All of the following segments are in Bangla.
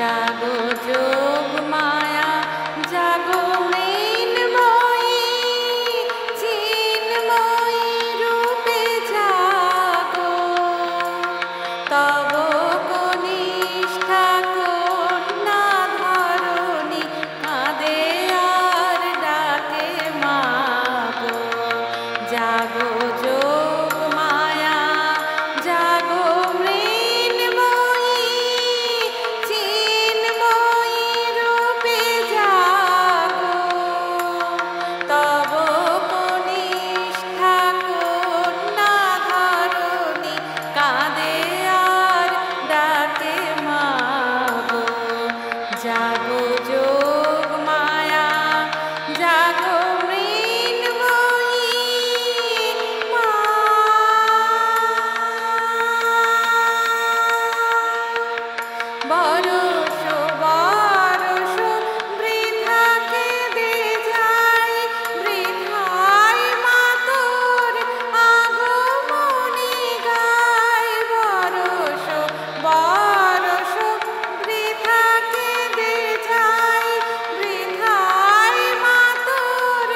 জাগো যোগ মায়া জাগো মৃন্ময়ী চিন্ময়ী রূপে জাগো তব কনিষ্ঠা কন্যা ধরণী কাঁদে আর ডাকে মাগো জাগো যোগ মায়া জাগো মৃন্ময়ী চিন্ময়ী রূপে জাগো তব কনিষ্ঠা কন্যা ধরণী কাঁদে আর ডাকে মাগো জাগো যোগ মায়া জাগো মৃন্ময়ী মা। বরষ বরষ বৃথা কেঁদে যায় বৃথায় মাতর আগমনী গায় বরষ বরষ বৃথা কেঁদে যায় বৃথায় মাতর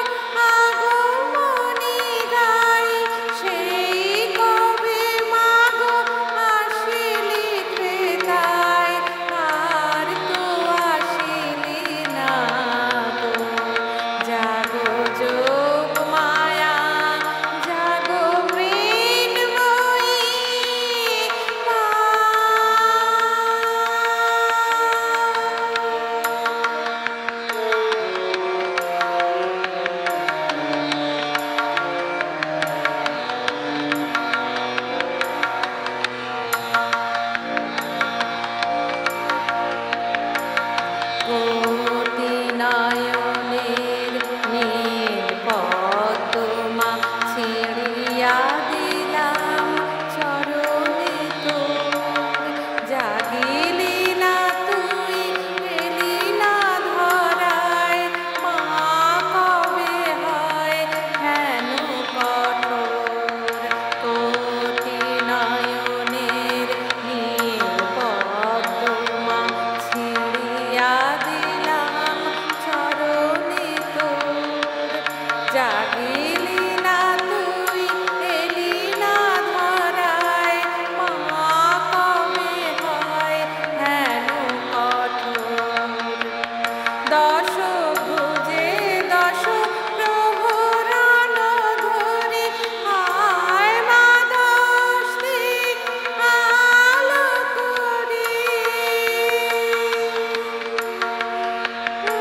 আগমনী গায় সেই কবে মাগো আসিলি ত্রেতায় আর তো আসিলি না গো জাগো যোগ মায়া জাগো মৃন্ময়ী মা। কোটি নয়নের নীল পদ্মা ছিঁড়িয়া দিলাম চরণে তোর জাগিলি না তুই এলি না ধরায় মা কবে হয় হেন কঠোর কোটি নয়নের নীল পদ্মা ছিঁড়িয়া দিলাম চরণে তোর জাগিলি না তুই এলি না ধরায় মা কবে হয় হেন কঠোর দশ ভুজে দশ প্রহরণ ধরে আয় মা দশ দিক আলো করি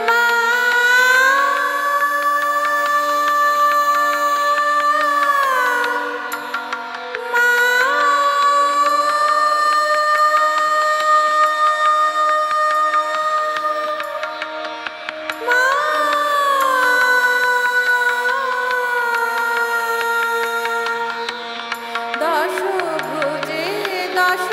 মা। দশ ভুজে দশ